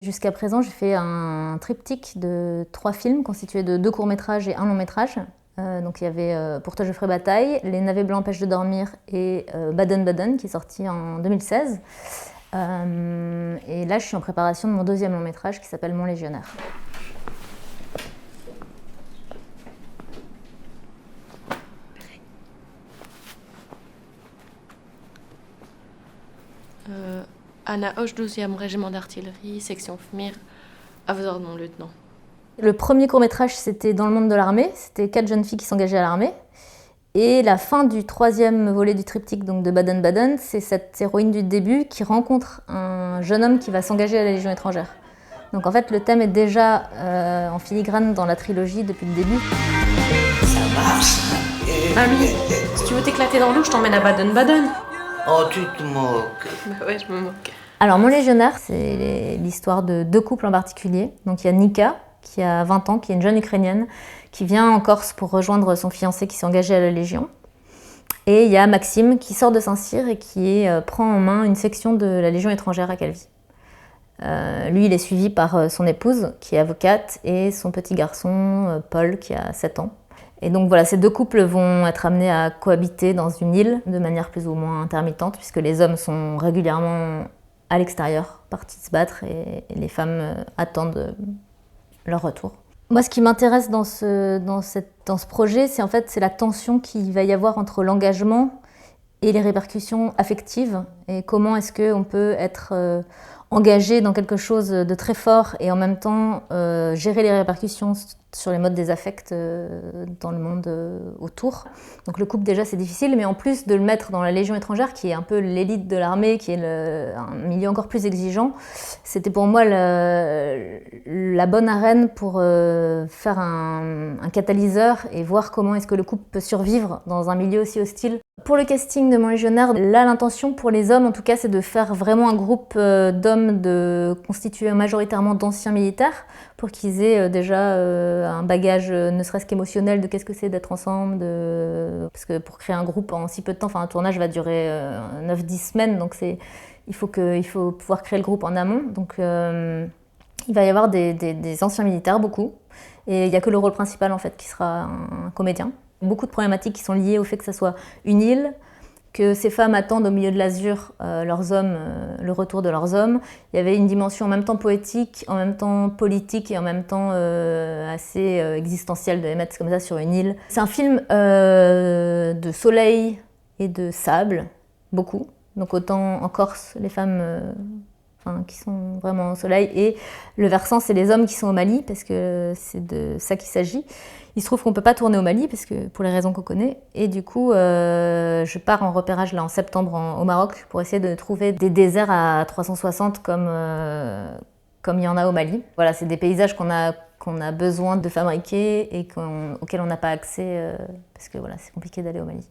Jusqu'à présent, j'ai fait un triptyque de 3 films constitués de 2 courts-métrages et 1 long-métrage. Donc il y avait Pour toi je ferai bataille, Les navets blancs empêchent de dormir et Baden-Baden qui est sorti en 2016. Et là je suis en préparation de mon 2e long-métrage qui s'appelle Mon légionnaire. Anna Hoche, 12e régiment d'artillerie, section FMIR, à vos ordres, mon lieutenant. Le premier court-métrage, c'était dans le monde de l'armée. C'était 4 jeunes filles qui s'engageaient à l'armée. Et la fin du 3e volet du triptyque, donc de Baden-Baden, c'est cette héroïne du début qui rencontre un jeune homme qui va s'engager à la Légion étrangère. Donc en fait, le thème est déjà en filigrane dans la trilogie depuis le début. Ça marche. Mamie, si tu veux t'éclater dans l'eau, je t'emmène à Baden-Baden. Oh, tu te moques. Bah ouais, je me moque. Alors, Mon légionnaire, c'est l'histoire de 2 couples en particulier. Donc, il y a Nika, qui a 20 ans, qui est une jeune Ukrainienne, qui vient en Corse pour rejoindre son fiancé qui s'est engagé à la Légion. Et il y a Maxime, qui sort de Saint-Cyr et qui prend en main une section de la Légion étrangère à Calvi. Lui, il est suivi par son épouse, qui est avocate, et son petit garçon, Paul, qui a 7 ans. Et donc voilà, ces 2 couples vont être amenés à cohabiter dans une île de manière plus ou moins intermittente, puisque les hommes sont régulièrement à l'extérieur, partis se battre, et les femmes attendent leur retour. Moi, ce qui m'intéresse dans ce projet, c'est la tension qu'il va y avoir entre l'engagement et les répercussions affectives, et comment est-ce qu'on peut être engagé dans quelque chose de très fort et en même temps gérer les répercussions sur les modes des affects dans le monde autour. Donc le couple déjà c'est difficile, mais en plus de le mettre dans la Légion étrangère qui est un peu l'élite de l'armée, qui est un milieu encore plus exigeant, c'était pour moi la bonne arène pour faire un catalyseur et voir comment est-ce que le couple peut survivre dans un milieu aussi hostile. Pour le casting de Mon légionnaire, là l'intention pour les hommes en tout cas c'est de faire vraiment un groupe d'hommes constitué majoritairement d'anciens militaires pour qu'ils aient déjà un bagage ne serait-ce qu'émotionnel de qu'est-ce que c'est d'être ensemble, parce que pour créer un groupe en si peu de temps, un tournage va durer 9-10 semaines, donc il faut pouvoir créer le groupe en amont. Donc il va y avoir des anciens militaires, beaucoup, et il n'y a que le rôle principal en fait qui sera un comédien. Beaucoup de problématiques qui sont liées au fait que ça soit une île, que ces femmes attendent au milieu de l'azur leurs hommes, le retour de leurs hommes. Il y avait une dimension en même temps poétique, en même temps politique et en même temps assez existentielle de les mettre comme ça sur une île. C'est un film de soleil et de sable, beaucoup. Donc autant en Corse, les femmes qui sont vraiment au soleil, et le versant, c'est les hommes qui sont au Mali, parce que c'est de ça qu'il s'agit. Il se trouve qu'on ne peut pas tourner au Mali, parce que, pour les raisons qu'on connaît, et du coup, je pars en repérage là, en septembre au Maroc pour essayer de trouver des déserts à 360 comme il y en a au Mali. Voilà, c'est des paysages qu'on a besoin de fabriquer et auxquels on n'a pas accès, parce que voilà, c'est compliqué d'aller au Mali.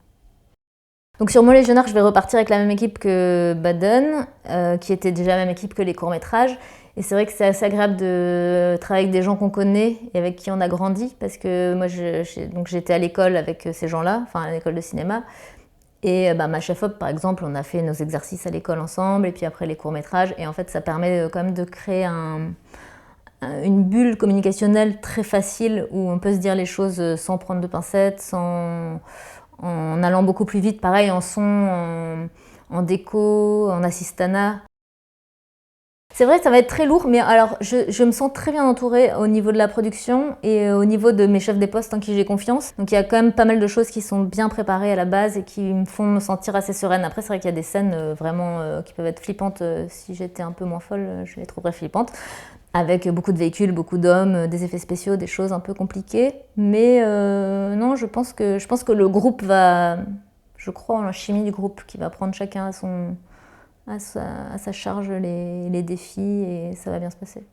Donc sur Mon légionnaire, je vais repartir avec la même équipe que Baden, qui était déjà la même équipe que les courts-métrages. Et c'est vrai que c'est assez agréable de travailler avec des gens qu'on connaît et avec qui on a grandi, parce que moi j'étais à l'école avec ces gens-là, enfin à l'école de cinéma. Et ma chef-op, par exemple, on a fait nos exercices à l'école ensemble, et puis après les courts-métrages. Et en fait, ça permet quand même de créer une bulle communicationnelle très facile, où on peut se dire les choses sans prendre de pincettes, en allant beaucoup plus vite, pareil en son, en déco, en assistana. C'est vrai que ça va être très lourd, mais alors je me sens très bien entourée au niveau de la production et au niveau de mes chefs des postes en qui j'ai confiance. Donc il y a quand même pas mal de choses qui sont bien préparées à la base et qui me font me sentir assez sereine. Après c'est vrai qu'il y a des scènes vraiment qui peuvent être flippantes. Si j'étais un peu moins folle, je les trouverais flippantes. Avec beaucoup de véhicules, beaucoup d'hommes, des effets spéciaux, des choses un peu compliquées. Mais non, je pense que le groupe va... Je crois en la chimie du groupe qui va prendre chacun à sa charge les défis, et ça va bien se passer.